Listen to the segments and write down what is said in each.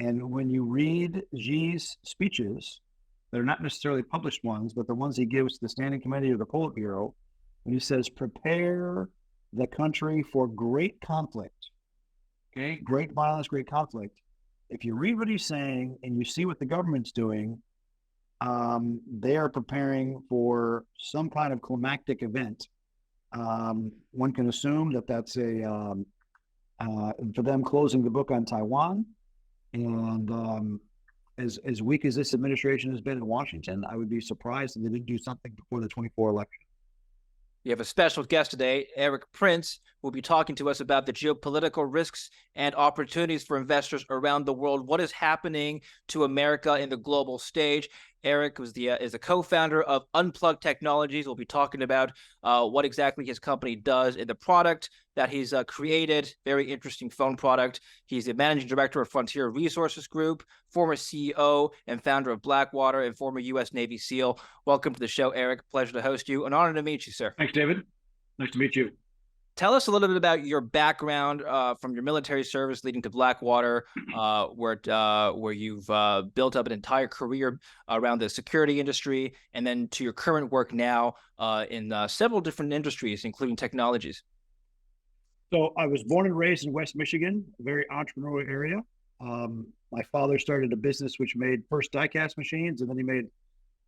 And when you read Xi's speeches, they're not necessarily published ones, but the ones he gives to the Standing Committee of the Politburo, when he says, prepare the country for great conflict, okay, great violence, great conflict. If you read what he's saying and you see what the government's doing, they are preparing for some kind of climactic event. One can assume that that's for them closing the book on Taiwan. And as weak as this administration has been in Washington, I would be surprised if they didn't do something before the 24 election. We have a special guest today, Erik Prince, who will be talking to us about the geopolitical risks and opportunities for investors around the world. What is happening to America in the global stage? Erik is a co-founder of Unplugged Technologies. We'll be talking about what exactly his company does and the product that he's created. Very interesting phone product. He's the managing director of Frontier Resources Group, former CEO and founder of Blackwater, and former U.S. Navy SEAL. Welcome to the show, Erik. Pleasure to host you. An honor to meet you, sir. Thanks, David. Nice to meet you. Tell us a little bit about your background from your military service leading to Blackwater, where you've built up an entire career around the security industry, and then to your current work now in several different industries, including technologies. So I was born and raised in West Michigan, a very entrepreneurial area. My father started a business which made first die-cast machines, and then he made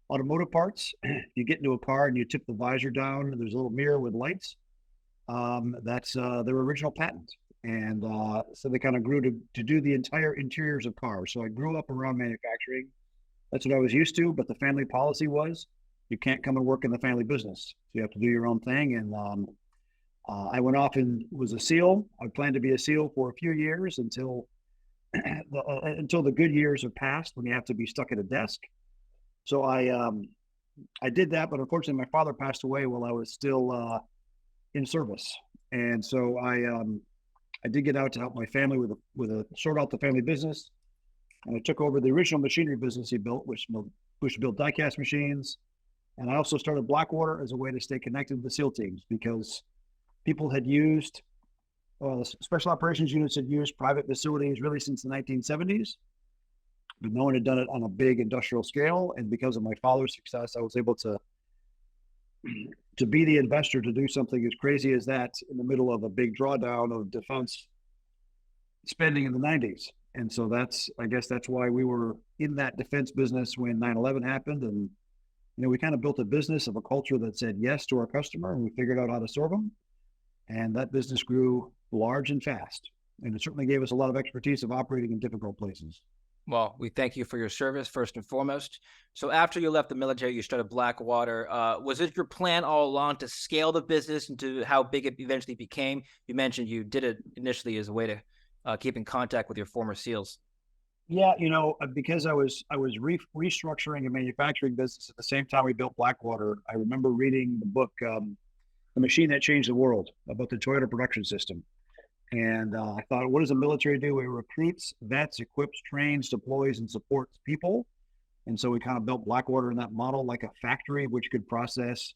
automotive parts. You get into a car and you tip the visor down, and there's a little mirror with lights. That's their original patent. And so they kind of grew to do the entire interiors of cars. So I grew up around manufacturing. That's what I was used to, but the family policy was you can't come and work in the family business. So you have to do your own thing. And I went off and was a SEAL. I planned to be a SEAL for a few years until the good years have passed when you have to be stuck at a desk. So I did that, but unfortunately my father passed away while I was still in service. And so I did get out to help my family with a sort out the family business. And I took over the original machinery business he built, which built die-cast machines. And I also started Blackwater as a way to stay connected with the SEAL teams, because people had used, special operations units had used private facilities really since the 1970s, but no one had done it on a big industrial scale. And because of my father's success, I was able to be the investor to do something as crazy as that in the middle of a big drawdown of defense spending in the 90s. And so I guess that's why we were in that defense business when 9/11 happened. And, we kind of built a business of a culture that said yes to our customer, and we figured out how to serve them. And that business grew large and fast. And it certainly gave us a lot of expertise of operating in difficult places. Well, we thank you for your service, first and foremost. So after you left the military, you started Blackwater. Was it your plan all along to scale the business into how big it eventually became? You mentioned you did it initially as a way to keep in contact with your former SEALs. Yeah, because I was restructuring a manufacturing business at the same time we built Blackwater. I remember reading the book, The Machine That Changed the World, about the Toyota production system. And I thought, what does the military do? It recruits, vets, equips, trains, deploys, and supports people. And so we kind of built Blackwater in that model, like a factory which could process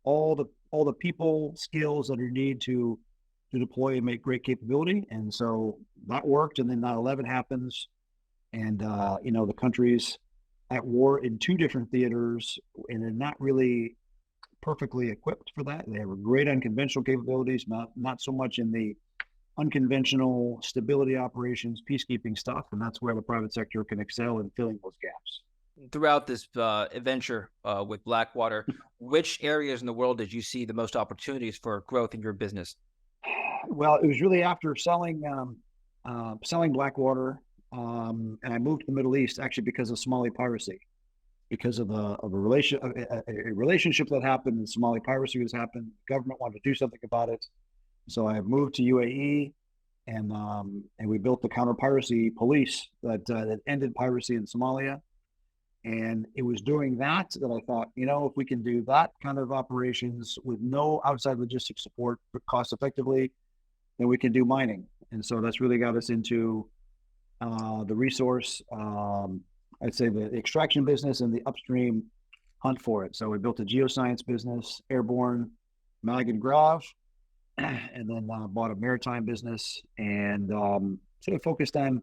all the people skills that are needed to deploy and make great capability. And so that worked. And then 9/11 happens, and the country's at war in two different theaters, and they're not really perfectly equipped for that. They have great unconventional capabilities, not so much in the unconventional stability operations, peacekeeping stuff, and that's where the private sector can excel in filling those gaps. Throughout this adventure with Blackwater, which areas in the world did you see the most opportunities for growth in your business? Well, it was really after selling Blackwater, and I moved to the Middle East actually because of Somali piracy, because of a relationship that happened, and Somali piracy has happened. The government wanted to do something about it. So I moved to UAE, and we built the counter-piracy police that ended piracy in Somalia. And it was doing that I thought, if we can do that kind of operations with no outside logistics support, but cost effectively, then we can do mining. And so that's really got us into the resource, I'd say the extraction business and the upstream hunt for it. So we built a geoscience business, airborne, mag and grav, and then bought a maritime business, and sort of focused on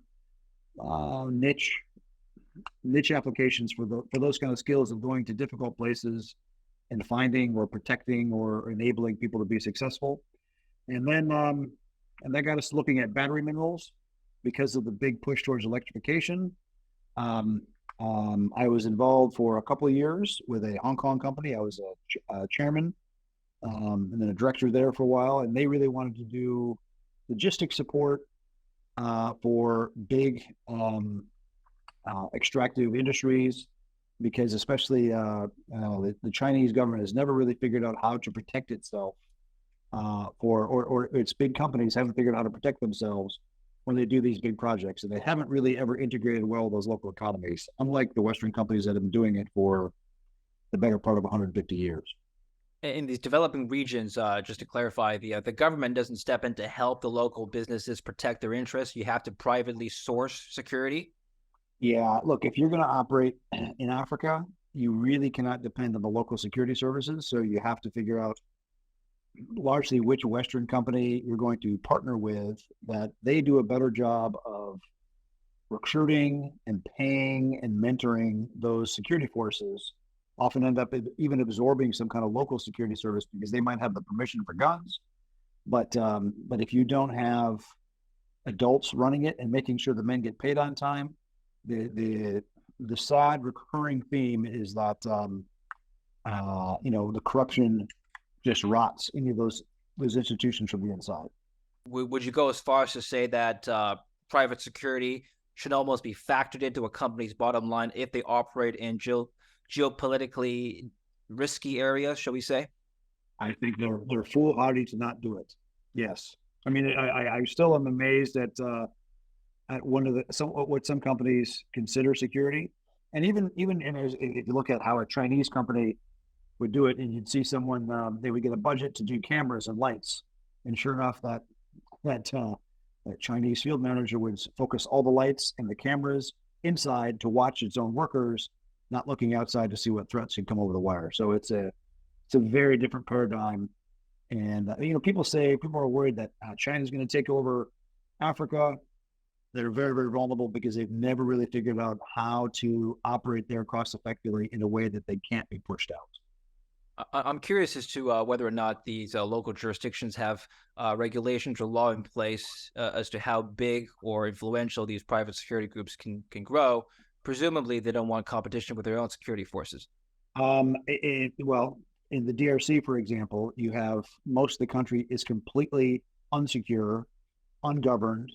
niche applications for those kind of skills of going to difficult places and finding or protecting or enabling people to be successful. And that got us looking at battery minerals because of the big push towards electrification. Um, I was involved for a couple of years with a Hong Kong company. I was a chairman, and then a director there for a while, and they really wanted to do logistic support for big extractive industries, because especially the Chinese government has never really figured out how to protect itself, or its big companies haven't figured out how to protect themselves when they do these big projects, and they haven't really ever integrated well with those local economies, unlike the Western companies that have been doing it for the better part of 150 years. In these developing regions, just to clarify, the government doesn't step in to help the local businesses protect their interests. You have to privately source security. Yeah, look, if you're going to operate in Africa, you really cannot depend on the local security services. So you have to figure out largely which Western company you're going to partner with, that they do a better job of recruiting and paying and mentoring those security forces. Often end up even absorbing some kind of local security service because they might have the permission for guns, but if you don't have adults running it and making sure the men get paid on time, the sad recurring theme is that the corruption just rots any of those institutions from the inside. Would you go as far as to say that private security should almost be factored into a company's bottom line if they operate in geopolitically risky areas, shall we say? I think they're foolhardy to not do it. Yes, I mean I still am amazed at one of what some companies consider security, and even if you look at how a Chinese company would do it, and you'd see someone they would get a budget to do cameras and lights, and sure enough that Chinese field manager would focus all the lights and the cameras inside to watch its own workers, not looking outside to see what threats could come over the wire. So it's a very different paradigm. And people are worried that China's going to take over Africa. They're very, very vulnerable because they've never really figured out how to operate there cost effectively in a way that they can't be pushed out. I'm curious as to whether or not these local jurisdictions have regulations or law in place as to how big or influential these private security groups can grow. Presumably, they don't want competition with their own security forces. Well, in the DRC, for example, you have most of the country is completely unsecure, ungoverned,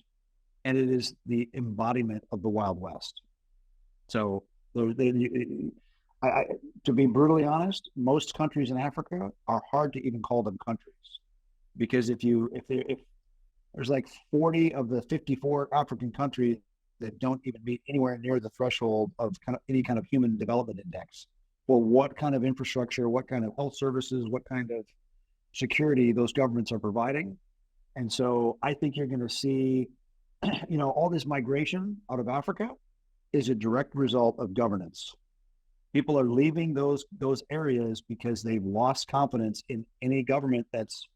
and it is the embodiment of the Wild West. So to be brutally honest, most countries in Africa are hard to even call them countries, because if there's like 40 of the 54 African countries that don't even meet anywhere near the threshold of any kind of human development index, or what kind of infrastructure, what kind of health services, what kind of security those governments are providing. And so I think you're going to see, all this migration out of Africa is a direct result of governance. People are leaving those areas because they've lost confidence in any government that's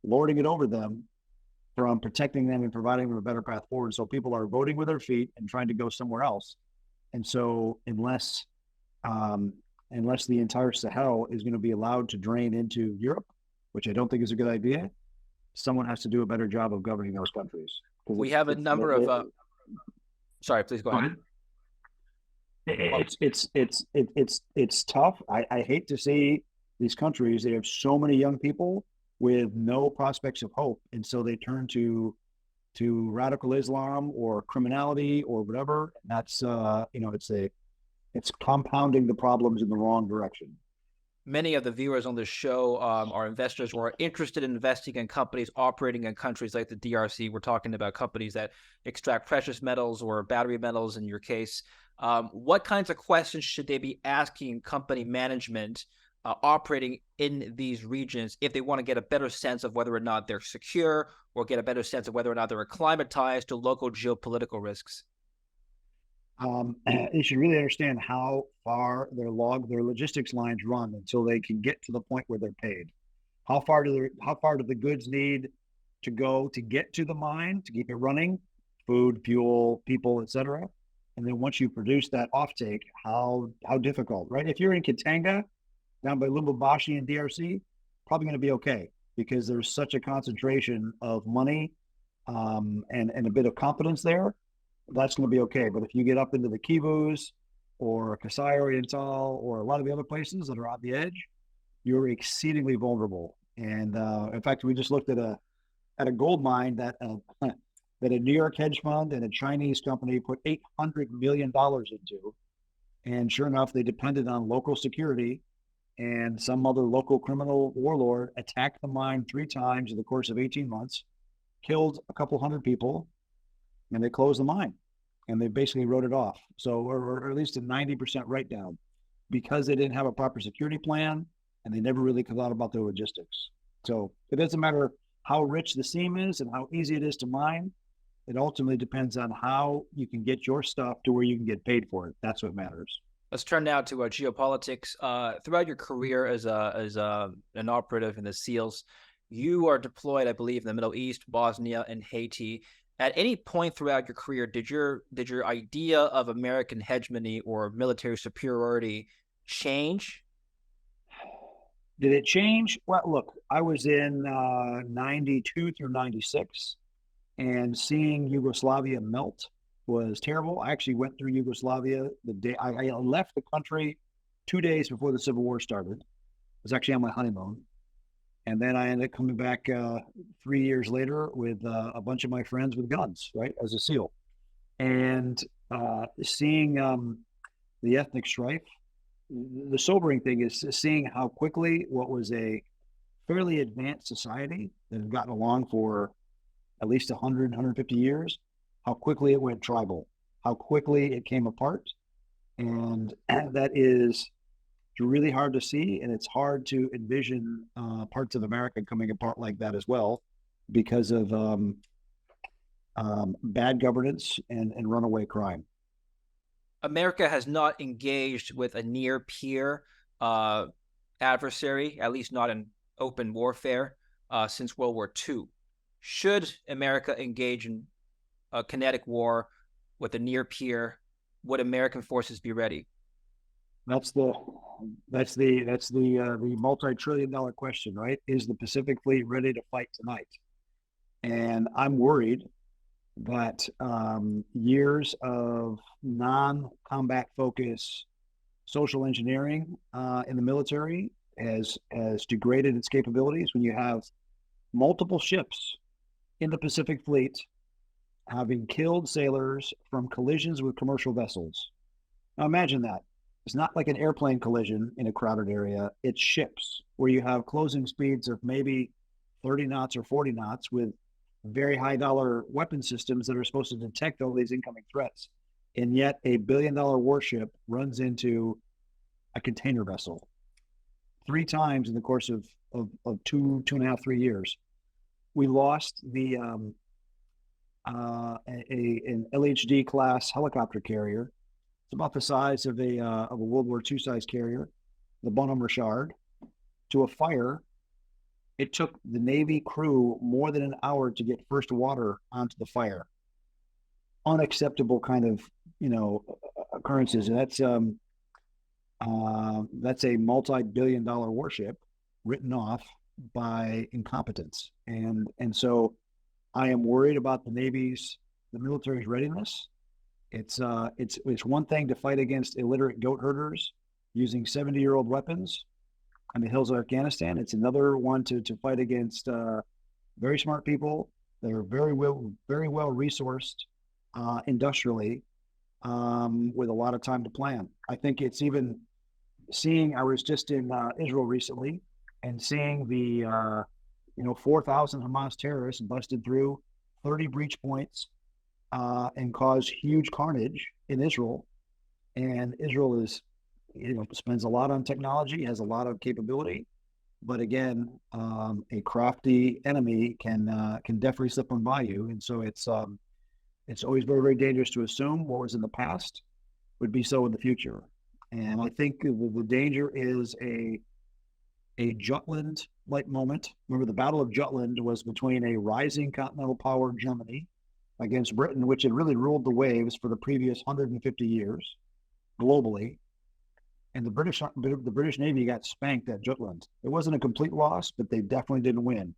lording it over them from protecting them and providing them a better path forward. So people are voting with their feet and trying to go somewhere else. And so unless the entire Sahel is going to be allowed to drain into Europe, which I don't think is a good idea, someone has to do a better job of governing those countries. We have a number of. Sorry, please go ahead. It's tough. I hate to see these countries. They have so many young people with no prospects of hope, and so they turn to radical Islam or criminality or whatever. And that's it's compounding the problems in the wrong direction. Many of the viewers on this show are investors who are interested in investing in companies operating in countries like the DRC. We're talking about companies that extract precious metals or battery metals in your case. What kinds of questions should they be asking company management operating in these regions if they want to get a better sense of whether or not they're secure, or get a better sense of whether or not they're acclimatized to local geopolitical risks? They should really understand how far their logistics lines run until they can get to the point where they're paid. How far do the goods need to go to get to the mine to keep it running food, fuel, people, etc. And then once you produce that offtake, how difficult, right? If you're in Katanga, down by Lubumbashi in DRC, probably going to be okay because there's such a concentration of money and a bit of competence there. That's going to be okay. But if you get up into the Kivus or Kasai Oriental or a lot of the other places that are on the edge, you're exceedingly vulnerable. And in fact, we just looked at a gold mine that that a New York hedge fund and a Chinese company put $800 million into. And sure enough, they depended on local security, and some other local criminal warlord attacked the mine 3 times in the course of 18 months, killed a couple hundred people, and they closed the mine. And they basically wrote it off. So, or at least a 90% write down because they didn't have a proper security plan and they never really thought about the logistics. So it doesn't matter how rich the seam is and how easy it is to mine. It ultimately depends on how you can get your stuff to where you can get paid for it. That's what matters. Let's turn now to geopolitics. Throughout your career as an operative in the SEALs, you are deployed, I believe, in the Middle East, Bosnia, and Haiti. At any point throughout your career, did your idea of American hegemony or military superiority change? Did it change? Well, look, I was in 92 through 96, and seeing Yugoslavia melt was terrible. I actually went through Yugoslavia the day I left the country 2 days before the Civil War started. I was actually on my honeymoon. And then I ended up coming back 3 years later with a bunch of my friends with guns, right, as a SEAL. And seeing the ethnic strife, the sobering thing is seeing how quickly what was a fairly advanced society that had gotten along for at least 100, 150 years, how quickly it went tribal, how quickly it came apart. And that is really hard to see. And it's hard to envision parts of America coming apart like that as well because of bad governance and runaway crime. America has not engaged with a near peer adversary, at least not in open warfare, since World War II. Should America engage in a kinetic war with a near peer, would American forces be ready? That's the multi-trillion-dollar question, right? Is the Pacific Fleet ready to fight tonight? And I'm worried that years of non-combat focus social engineering in the military has degraded its capabilities. When you have multiple ships in the Pacific Fleet having killed sailors from collisions with commercial vessels. Now imagine that. It's not like an airplane collision in a crowded area. It's ships where you have closing speeds of maybe 30 knots or 40 knots with very high dollar weapon systems that are supposed to detect all these incoming threats. And yet a $1 billion warship runs into a container vessel 3 times in the course of 2.5, 3 years. We lost an LHD class helicopter carrier. It's about the size of a World War II size carrier, the Bonhomme Richard, to a fire. It took the Navy crew more than an hour to get first water onto the fire. Unacceptable kind of occurrences, and that's a multi-billion-dollar warship written off by incompetence, and so I am worried about the military's readiness. It's one thing to fight against illiterate goat herders using 70-year-old weapons on the hills of Afghanistan. It's another one to fight against very smart people that are very well resourced industrially with a lot of time to plan. I think it's even seeing. I was just in Israel recently and seeing the 4,000 Hamas terrorists busted through 30 breach points and caused huge carnage in Israel. And Israel is, spends a lot on technology, has a lot of capability, but again, a crafty enemy can definitely slip on by you. And so it's always very, very dangerous to assume what was in the past would be so in the future. And I think the danger is a Jutland-like moment. Remember, the Battle of Jutland was between a rising continental power, Germany, against Britain, which had really ruled the waves for the previous 150 years globally. And the British Navy got spanked at Jutland. It wasn't a complete loss, but they definitely didn't win.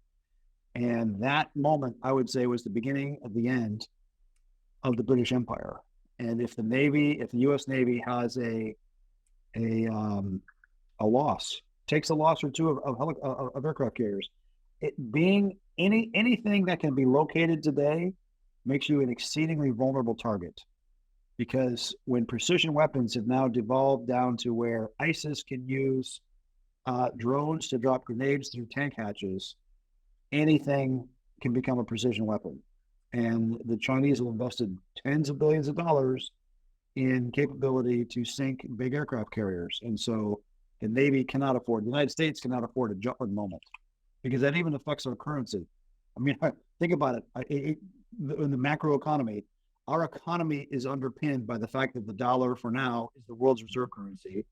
And that moment, I would say, was the beginning of the end of the British Empire. And if the U.S. Navy has a loss, takes a loss or two of aircraft carriers, it being anything that can be located today makes you an exceedingly vulnerable target. Because when precision weapons have now devolved down to where ISIS can use drones to drop grenades through tank hatches, anything can become a precision weapon. And the Chinese have invested tens of billions of dollars in capability to sink big aircraft carriers. And so the Navy cannot afford, the United States cannot afford a Jutland moment, because that even affects our currency. I mean, think about it. In the macro economy, our economy is underpinned by the fact that the dollar for now is the world's reserve currency.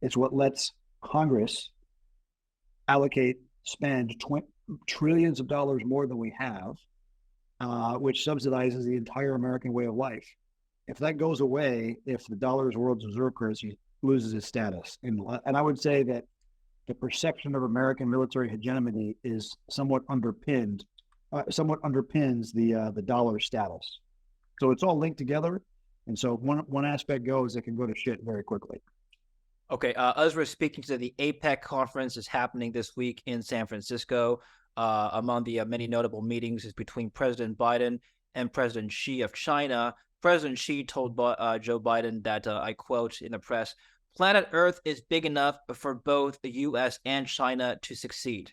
It's what lets Congress spend trillions of dollars more than we have, which subsidizes the entire American way of life. If that goes away, if the dollar is world's reserve currency, loses its status. And I would say that the perception of American military hegemony is somewhat underpins the dollar status. So it's all linked together. And so one aspect goes, it can go to shit very quickly. Okay, as we're speaking to the APEC conference is happening this week in San Francisco. Among the many notable meetings is between President Biden and President Xi of China. President Xi told Joe Biden that, I quote in the press, "Planet Earth is big enough for both the U.S. and China to succeed."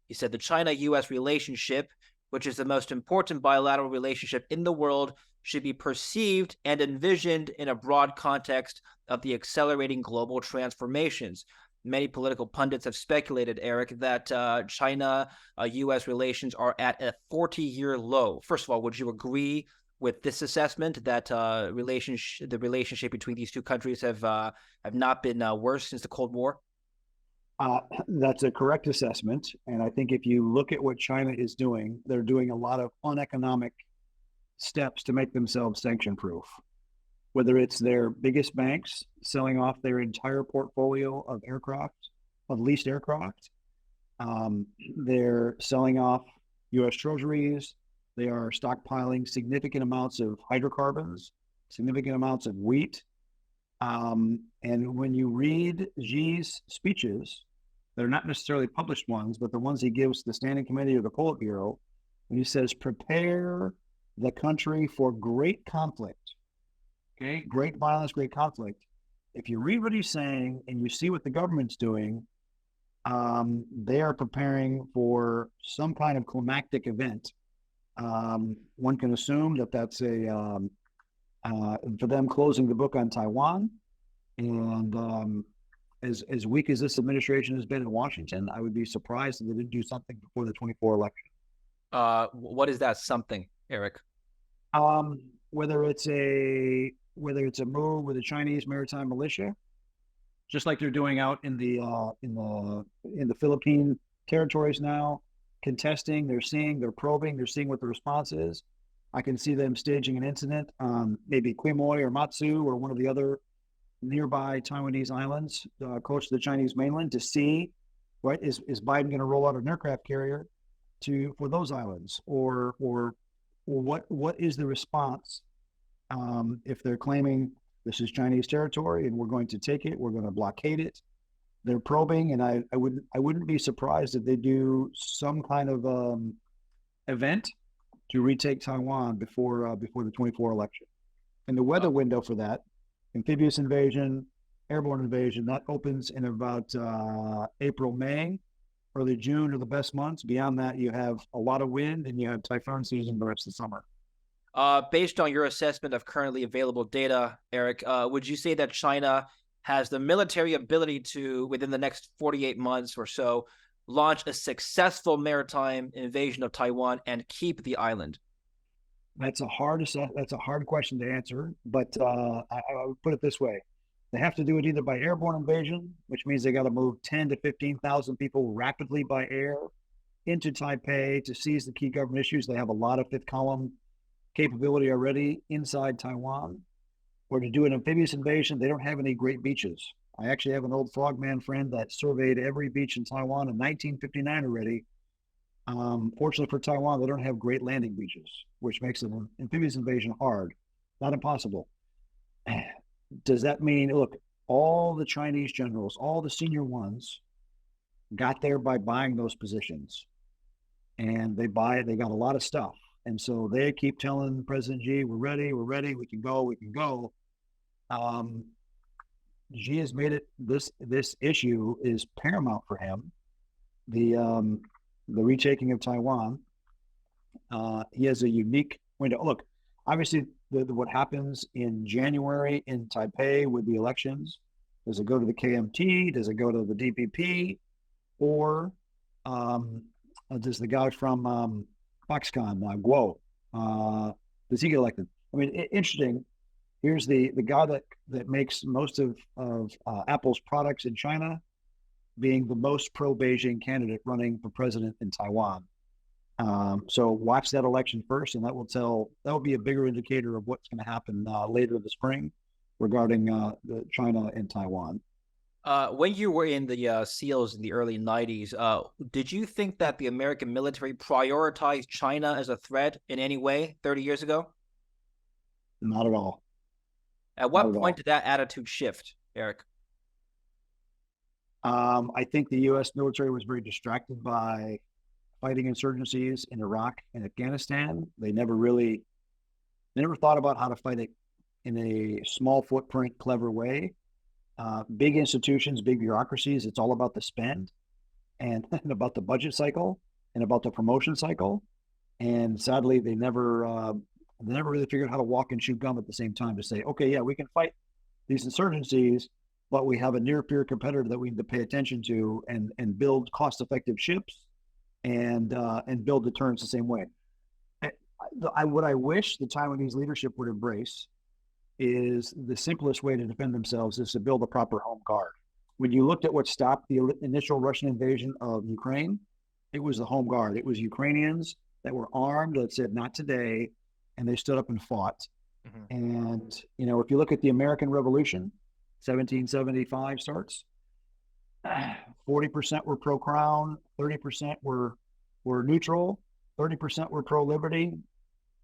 He said the China-U.S. relationship, which is the most important bilateral relationship in the world, should be perceived and envisioned in a broad context of the accelerating global transformations. Many political pundits have speculated, Eric, that China-U.S. relations are at a 40-year low. First of all, would you agree with this assessment that the relationship between these two countries have not been worse since the Cold War? That's a correct assessment. And I think if you look at what China is doing, they're doing a lot of uneconomic steps to make themselves sanction proof. Whether it's their biggest banks selling off their entire portfolio of leased aircraft, they're selling off U.S. treasuries. They are stockpiling significant amounts of hydrocarbons, significant amounts of wheat. And when you read Xi's speeches, they're not necessarily published ones, but the ones he gives to the Standing Committee or the Politburo, when he says, prepare the country for great conflict, okay, great violence, great conflict. If you read what he's saying and you see what the government's doing, they are preparing for some kind of climactic event. One can assume that that's for them closing the book on Taiwan. And as weak as this administration has been in Washington, I would be surprised if they didn't do something before the 2024 election. What is that something, Eric? Whether it's a move with the Chinese maritime militia, just like they're doing out in the Philippine territories now, contesting, they're probing, they're seeing what the response is. I can see them staging an incident on maybe Quemoy or Matsu or one of the other nearby Taiwanese islands close to the Chinese mainland to see, right, is Biden going to roll out an aircraft carrier for those islands, or what is the response if they're claiming this is Chinese territory and we're going to take it, we're going to blockade it. They're probing, and I wouldn't be surprised if they do some kind of event to retake Taiwan before the 2024 election. And the weather window for that, amphibious invasion, airborne invasion, that opens in about April, May. Early June are the best months. Beyond that, you have a lot of wind and you have typhoon season the rest of the summer. Based on your assessment of currently available data, Eric, would you say that China has the military ability to, within the next 48 months or so, launch a successful maritime invasion of Taiwan and keep the island? That's a hard question to answer, but I would put it this way. They have to do it either by airborne invasion, which means they got to move 10 to 15,000 people rapidly by air into Taipei to seize the key government issues. They have a lot of fifth column capability already inside Taiwan, or to do an amphibious invasion. They don't have any great beaches. I actually have an old frogman friend that surveyed every beach in Taiwan in 1959 already. Fortunately for Taiwan, they don't have great landing beaches, which makes an amphibious invasion hard, not impossible. Does that mean, look, all the Chinese generals, all the senior ones, got there by buying those positions, and they got a lot of stuff, and so they keep telling President Xi, we're ready, we can go. Um, Xi has made it this issue is paramount for him. The retaking of Taiwan. He has a unique window. Look, obviously, what happens in January in Taipei with the elections, does it go to the KMT? Does it go to the DPP? Or does the guy from Foxconn, Guo, does he get elected? I mean, interesting. Here's the guy that makes most of Apple's products in China, being the most pro-Beijing candidate running for president in Taiwan. So watch that election first, and that will be a bigger indicator of what's going to happen later in the spring regarding China and Taiwan. When you were in the SEALs in the early 90s, did you think that the American military prioritized China as a threat in any way 30 years ago? Not at all. At what point did that attitude shift, Erik? I think the U.S. military was very distracted by fighting insurgencies in Iraq and Afghanistan. They never thought about how to fight it in a small footprint, clever way. Big institutions, big bureaucracies, it's all about the spend and about the budget cycle and about the promotion cycle. And sadly, they never really figured out how to walk and chew gum at the same time to say, okay, yeah, we can fight these insurgencies, but we have a near peer competitor that we need to pay attention to and build cost-effective ships and build deterrence the same way. What I wish the Taiwanese leadership would embrace is the simplest way to defend themselves is to build a proper home guard. When you looked at what stopped the initial Russian invasion of Ukraine, it was the home guard. It was Ukrainians that were armed that said, not today, and they stood up and fought. Mm-hmm. And, if you look at the American Revolution, 1775 starts, 40% were pro-crown, 30% were neutral, 30% were pro-liberty,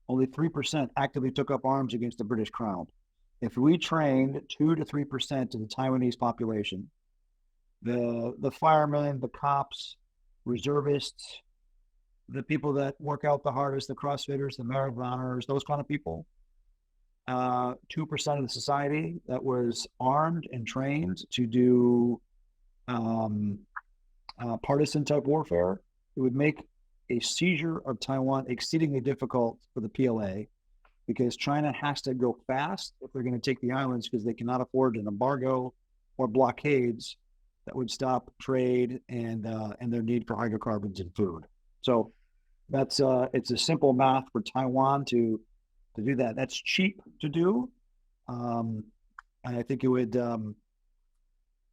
only 3% actively took up arms against the British crown. If we trained 2 to 3% of the Taiwanese population, the firemen, the cops, reservists, the people that work out the hardest, the CrossFitters, the marathoners, those kind of people, 2% of the society that was armed and trained to do partisan type warfare, it would make a seizure of Taiwan exceedingly difficult for the PLA, because China has to go fast if they're going to take the islands, because they cannot afford an embargo or blockades that would stop trade and their need for hydrocarbons and food. So that's it's a simple math for Taiwan to do that. That's cheap to do, and I think it would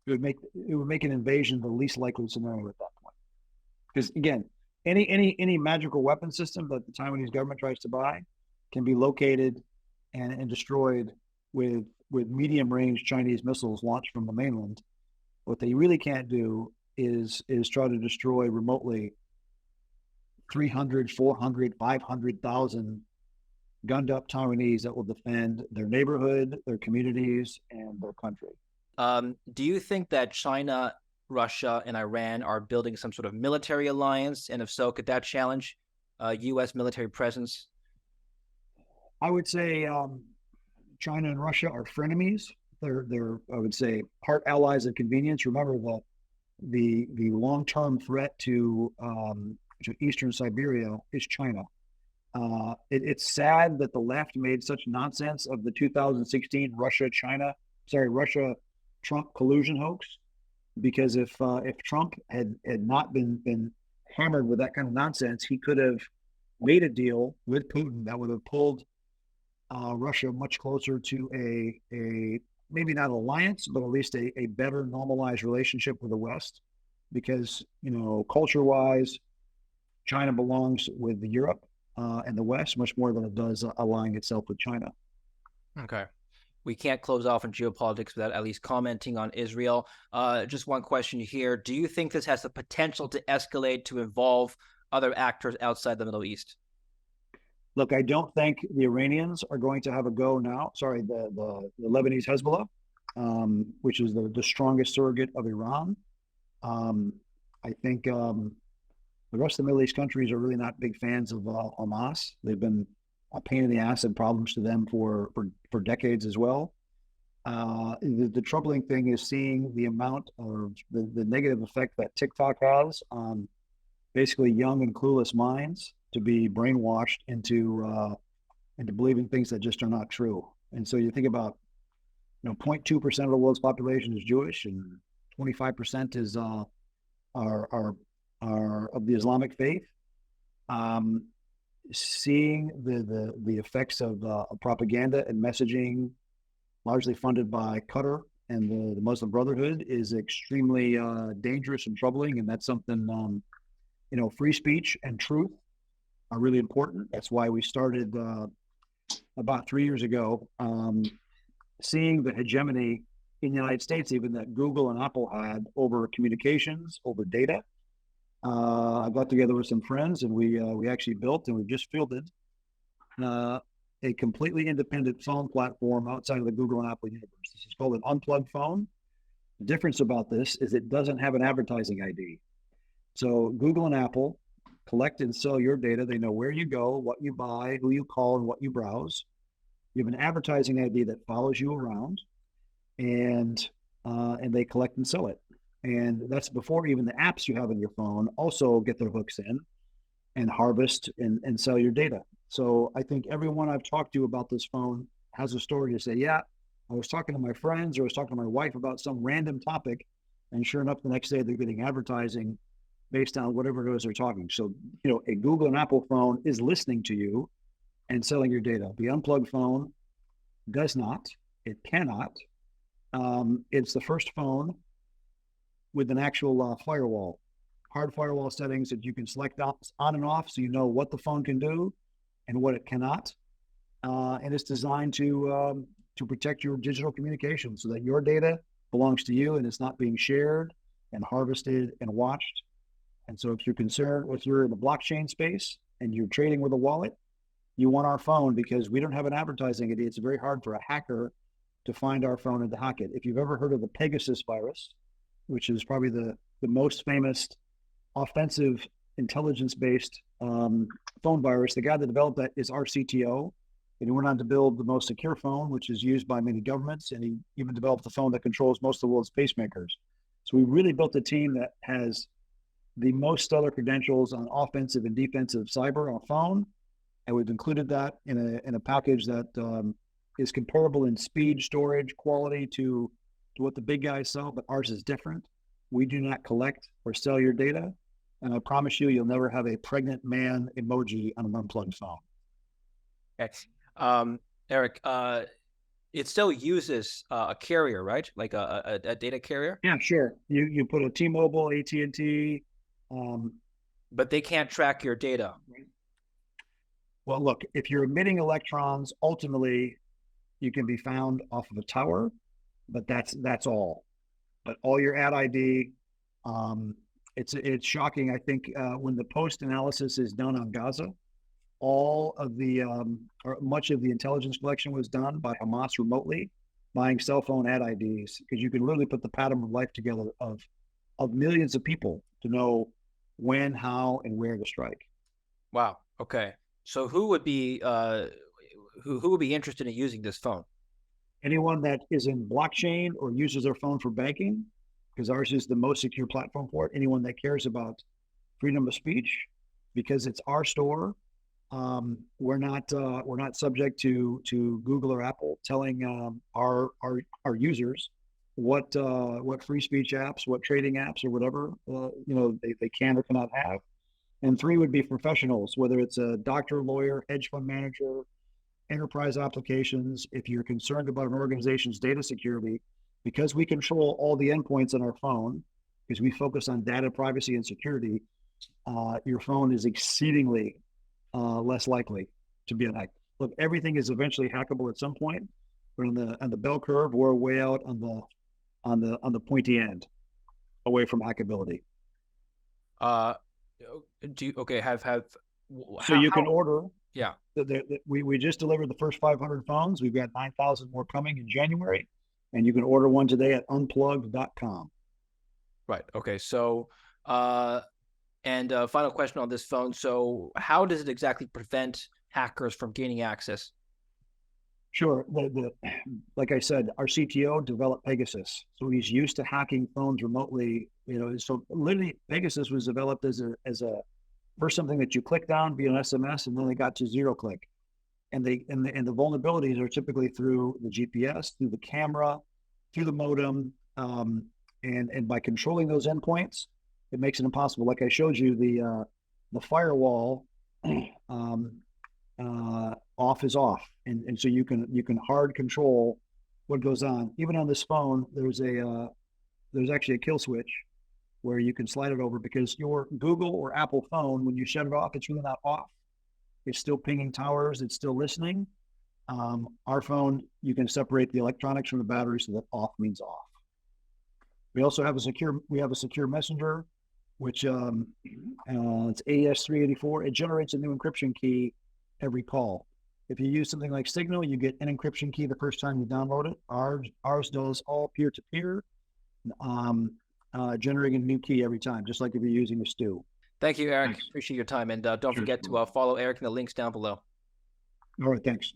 make an invasion the least likely scenario at that point. Because again, any magical weapon system that the Taiwanese government tries to buy can be located and destroyed with medium range Chinese missiles launched from the mainland. What they really can't do is try to destroy remotely 300, 400, 500,000 gunned up Taiwanese that will defend their neighborhood, their communities, and their country. Do you think that China, Russia, and Iran are building some sort of military alliance? And if so, could that challenge U.S. military presence? I would say China and Russia are frenemies. They're I would say part allies of convenience. Remember the long-term threat to Eastern Siberia is China. It's sad that the left made such nonsense of the 2016 Russia-Trump collusion hoax, because if Trump had not been hammered with that kind of nonsense, he could have made a deal with Putin that would have pulled Russia much closer to a maybe not alliance, but at least a better normalized relationship with the West, because culture-wise, China belongs with Europe, and the West much more than it does aligning itself with China. Okay. We can't close off on geopolitics without at least commenting on Israel. Just one question here. Do you think this has the potential to escalate to involve other actors outside the Middle East? Look, I don't think the Iranians are going to have a go now. Sorry, the Lebanese Hezbollah, which is the strongest surrogate of Iran. I think the rest of the Middle East countries are really not big fans of Hamas. They've been a pain in the ass and problems to them for decades as well. The troubling thing is seeing the amount of the negative effect that TikTok has on basically young and clueless minds to be brainwashed into believing things that just are not true. And so you think about, 0.2% of the world's population is Jewish, and 25% is are of the Islamic faith. Seeing the effects of propaganda and messaging, largely funded by Qatar and the Muslim Brotherhood, is extremely dangerous and troubling, and that's something free speech and truth are really important. That's why we started about 3 years ago, seeing the hegemony in the United States, even that Google and Apple had over communications, over data. I got together with some friends, and we actually built, and we've just fielded a completely independent phone platform outside of the Google and Apple universe. This is called an unplugged phone. The difference about this is it doesn't have an advertising ID. So Google and Apple collect and sell your data. They know where you go, what you buy, who you call, and what you browse. You have an advertising ID that follows you around, and they collect and sell it. And that's before even the apps you have on your phone also get their hooks in and harvest and sell your data. So I think everyone I've talked to about this phone has a story to say, yeah, I was talking to my friends or I was talking to my wife about some random topic, and sure enough, the next day they're getting advertising based on whatever it is they're talking. So, a Google and Apple phone is listening to you and selling your data. The unplugged phone does not. It cannot. It's the first phone with an actual firewall, hard firewall settings that you can select on and off, so you know what the phone can do and what it cannot. And it's designed to protect your digital communication so that your data belongs to you and it's not being shared and harvested and watched. And so if you're concerned with you're in the blockchain space and you're trading with a wallet, you want our phone because we don't have an advertising ID. It's very hard for a hacker to find our phone and to hack it. If you've ever heard of the Pegasus virus, which is probably the most famous offensive intelligence-based phone virus, the guy that developed that is our CTO. And he went on to build the most secure phone, which is used by many governments. And he even developed the phone that controls most of the world's pacemakers. So we really built a team that has the most stellar credentials on offensive and defensive cyber on a phone. And we've included that in a package that is comparable in speed, storage, quality to what the big guys sell, but ours is different. We do not collect or sell your data. And I promise you'll never have a pregnant man emoji on an unplugged phone. Okay. Erik, it still uses a carrier, right? Like a data carrier? Yeah, sure. You put a T-Mobile, AT&T. But they can't track your data. Well, look, if you're emitting electrons, ultimately you can be found off of a tower, but that's all. But all your ad ID, it's shocking. I think when the post analysis is done on Gaza, all of the or much of the intelligence collection was done by Hamas remotely, buying cell phone ad IDs, because you can literally put the pattern of life together of millions of people to know when, how, and where to strike. Wow. Okay. So who would be interested in using this phone? Anyone that is in blockchain or uses their phone for banking, because ours is the most secure platform for it. Anyone that cares about freedom of speech, because it's our store. We're not subject to Google or Apple telling our users what free speech apps, what trading apps, or whatever they can or cannot have. And 3 would be professionals, whether it's a doctor, lawyer, hedge fund manager, enterprise applications. If you're concerned about an organization's data security, because we control all the endpoints on our phone, because we focus on data privacy and security, your phone is exceedingly less likely to be an hack. Look, everything is eventually hackable at some point, but on the bell curve, we're way out on the pointy end, away from hackability. Uh, do you, okay, So you can order. yeah, We just delivered the first 500 phones. We've got 9,000 more coming in January, and you can order one today at unplugged.com. right. Okay. So, and final question on this phone. So how does it exactly prevent hackers from gaining access? Sure. Like I said, our CTO developed Pegasus, so he's used to hacking phones remotely. So literally, Pegasus was developed as a first something that you clicked on via an SMS, and then they got to zero click. And the vulnerabilities are typically through the GPS, through the camera, through the modem, and by controlling those endpoints, it makes it impossible. Like I showed you, the firewall off is off, and so you can hard control what goes on. Even on this phone, there's actually a kill switch where you can slide it over, because your Google or Apple phone, when you shut it off, it's really not off. It's still pinging towers. It's still listening. Our phone, you can separate the electronics from the battery, so that off means off. We also have a secure messenger, which it's AES-384. It generates a new encryption key every call. If you use something like Signal, you get an encryption key the first time you download it. Ours does all peer-to-peer, generating a new key every time, just like if you're using a stew. Thank you, Eric. Thanks. Appreciate your time. And don't forget to follow Eric in the links down below. All right, thanks.